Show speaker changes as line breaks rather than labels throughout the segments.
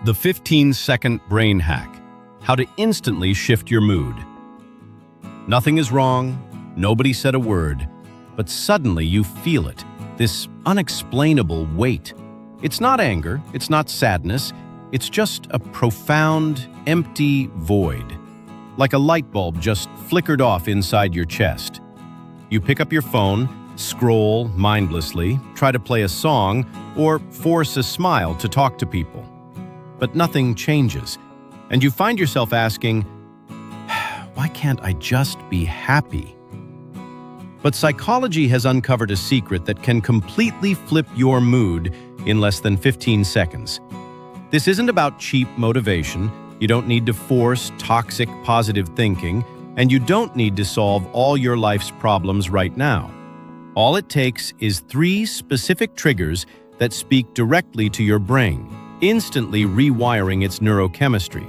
The 15-second brain hack: how to instantly shift your mood. Nothing is wrong, nobody said a word, but suddenly you feel it, this unexplainable weight. It's not anger, it's not sadness, it's just a profound, empty void. Like a light bulb just flickered off inside your chest. You pick up your phone, scroll mindlessly, try to play a song, or force a smile to talk to people. But nothing changes, and you find yourself asking, why can't I just be happy? But psychology has uncovered a secret that can completely flip your mood in less than 15 seconds. This isn't about cheap motivation. You don't need to force toxic positive thinking, and you don't need to solve all your life's problems right now. All it takes is 3 specific triggers that speak directly to your brain, instantly rewiring its neurochemistry.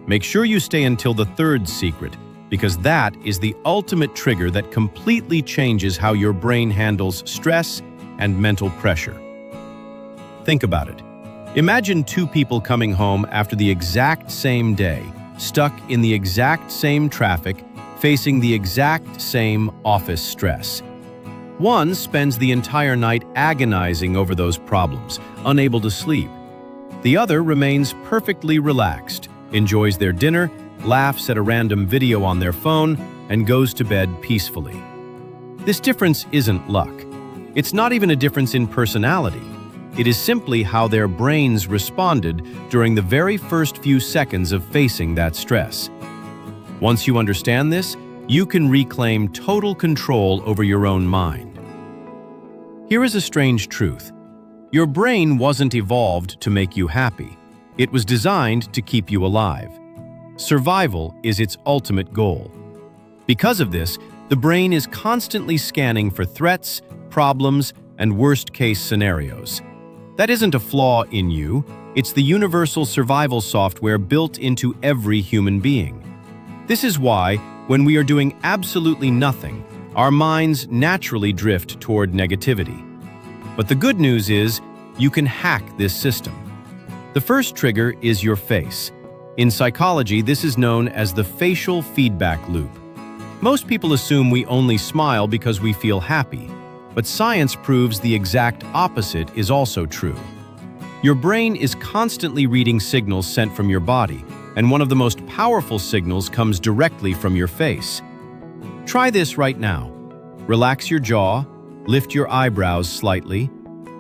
Make sure you stay until the 3rd secret, because that is the ultimate trigger that completely changes how your brain handles stress and mental pressure. Think about it. Imagine 2 people coming home after the exact same day, stuck in the exact same traffic, facing the exact same office stress. One spends the entire night agonizing over those problems, unable to sleep. The other remains perfectly relaxed, enjoys their dinner, laughs at a random video on their phone, and goes to bed peacefully. This difference isn't luck. It's not even a difference in personality. It is simply how their brains responded during the very first few seconds of facing that stress. Once you understand this, you can reclaim total control over your own mind. Here is a strange truth. Your brain wasn't evolved to make you happy. It was designed to keep you alive. Survival is its ultimate goal. Because of this, the brain is constantly scanning for threats, problems, and worst-case scenarios. That isn't a flaw in you, it's the universal survival software built into every human being. This is why, when we are doing absolutely nothing, our minds naturally drift toward negativity. But the good news is, you can hack this system. The first trigger is your face. In psychology, this is known as the facial feedback loop. Most people assume we only smile because we feel happy, but science proves the exact opposite is also true. Your brain is constantly reading signals sent from your body, and one of the most powerful signals comes directly from your face. Try this right now. Relax your jaw, lift your eyebrows slightly.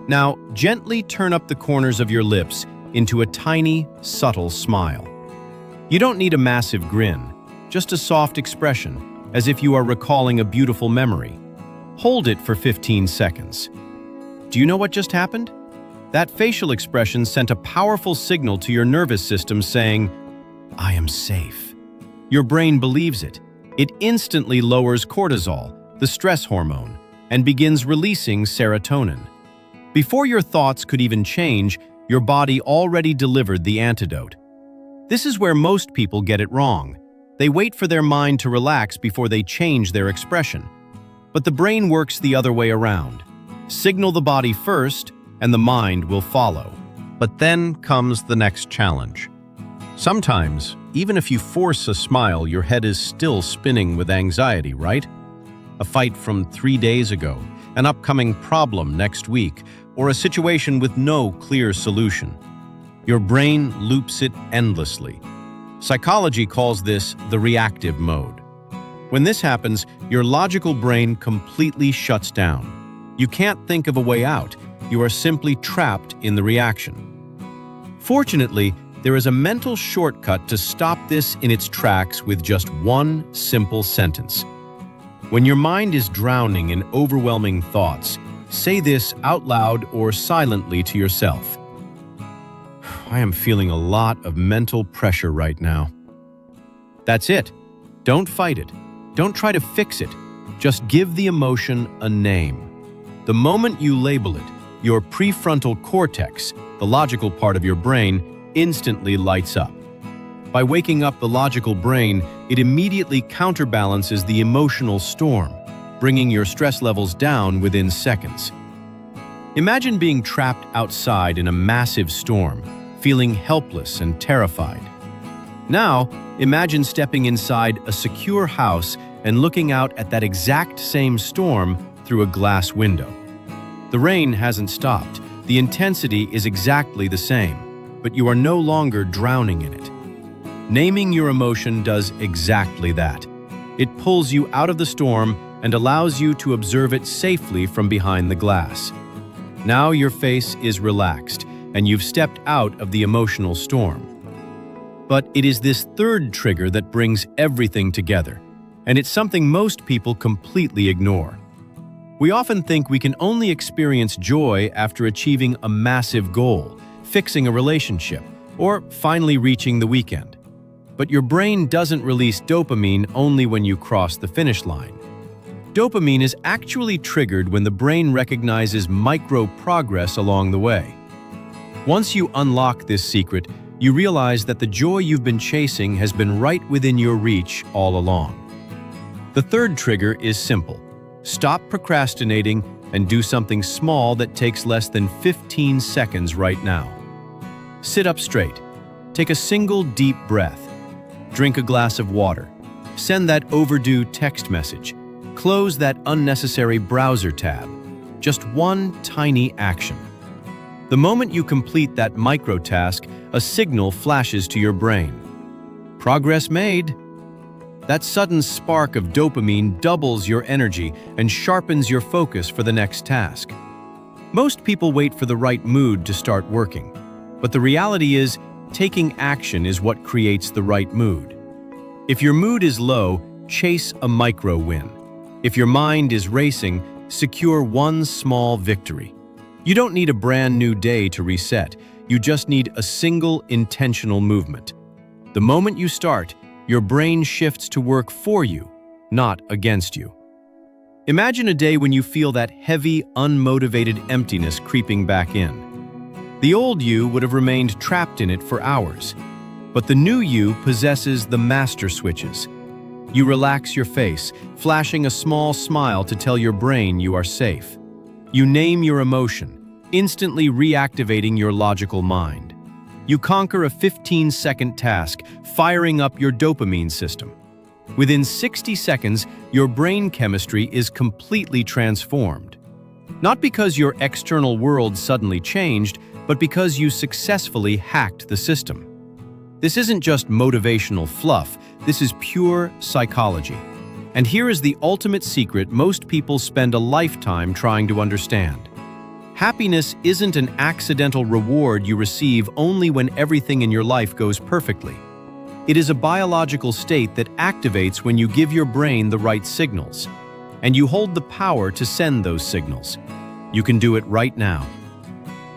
Now, gently turn up the corners of your lips into a tiny, subtle smile. You don't need a massive grin, just a soft expression, as if you are recalling a beautiful memory. Hold it for 15 seconds. Do you know what just happened? That facial expression sent a powerful signal to your nervous system saying, "I am safe." Your brain believes it. It instantly lowers cortisol, the stress hormone, and begins releasing serotonin. Before your thoughts could even change, your body already delivered the antidote. This is where most people get it wrong. They wait for their mind to relax before they change their expression. But the brain works the other way around. Signal the body first, and the mind will follow. But then comes the next challenge. Sometimes, even if you force a smile, your head is still spinning with anxiety, right? A fight from 3 days ago, an upcoming problem next week, or a situation with no clear solution. Your brain loops it endlessly. Psychology calls this the reactive mode. When this happens, your logical brain completely shuts down. You can't think of a way out. You are simply trapped in the reaction. Fortunately, there is a mental shortcut to stop this in its tracks with just one simple sentence. When your mind is drowning in overwhelming thoughts, say this out loud or silently to yourself. I am feeling a lot of mental pressure right now. That's it. Don't fight it. Don't try to fix it. Just give the emotion a name. The moment you label it, your prefrontal cortex, the logical part of your brain, instantly lights up. By waking up the logical brain, it immediately counterbalances the emotional storm, bringing your stress levels down within seconds. Imagine being trapped outside in a massive storm, feeling helpless and terrified. Now, imagine stepping inside a secure house and looking out at that exact same storm through a glass window. The rain hasn't stopped. The intensity is exactly the same, but you are no longer drowning in it. Naming your emotion does exactly that. It pulls you out of the storm and allows you to observe it safely from behind the glass. Now your face is relaxed, and you've stepped out of the emotional storm. But it is this third trigger that brings everything together, and it's something most people completely ignore. We often think we can only experience joy after achieving a massive goal, fixing a relationship, or finally reaching the weekend. But your brain doesn't release dopamine only when you cross the finish line. Dopamine is actually triggered when the brain recognizes micro-progress along the way. Once you unlock this secret, you realize that the joy you've been chasing has been right within your reach all along. The third trigger is simple. Stop procrastinating and do something small that takes less than 15 seconds right now. Sit up straight. Take a single deep breath. Drink a glass of water. Send that overdue text message. Close that unnecessary browser tab. Just one tiny action. The moment you complete that micro task, a signal flashes to your brain. Progress made. That sudden spark of dopamine doubles your energy and sharpens your focus for the next task. Most people wait for the right mood to start working, but the reality is, taking action is what creates the right mood. If your mood is low, chase a micro win. If your mind is racing, secure one small victory. You don't need a brand new day to reset. You just need a single intentional movement. The moment you start, your brain shifts to work for you, not against you. Imagine a day when you feel that heavy, unmotivated emptiness creeping back in. The old you would have remained trapped in it for hours, but the new you possesses the master switches. You relax your face, flashing a small smile to tell your brain you are safe. You name your emotion, instantly reactivating your logical mind. You conquer a 15-second task, firing up your dopamine system. Within 60 seconds, your brain chemistry is completely transformed. Not because your external world suddenly changed, but because you successfully hacked the system. This isn't just motivational fluff, this is pure psychology. And here is the ultimate secret most people spend a lifetime trying to understand. Happiness isn't an accidental reward you receive only when everything in your life goes perfectly. It is a biological state that activates when you give your brain the right signals, and you hold the power to send those signals. You can do it right now.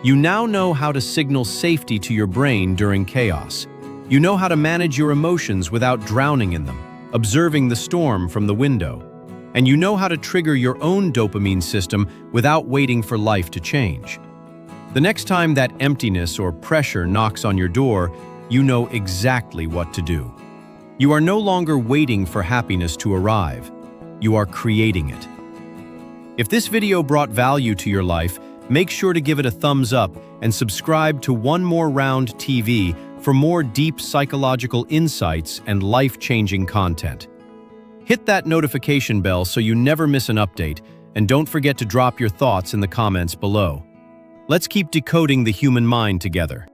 You now know how to signal safety to your brain during chaos. You know how to manage your emotions without drowning in them, observing the storm from the window. And you know how to trigger your own dopamine system without waiting for life to change. The next time that emptiness or pressure knocks on your door, you know exactly what to do. You are no longer waiting for happiness to arrive. You are creating it. If this video brought value to your life, make sure to give it a thumbs up and subscribe to One More Round TV for more deep psychological insights and life-changing content. Hit that notification bell so you never miss an update, and don't forget to drop your thoughts in the comments below. Let's keep decoding the human mind together.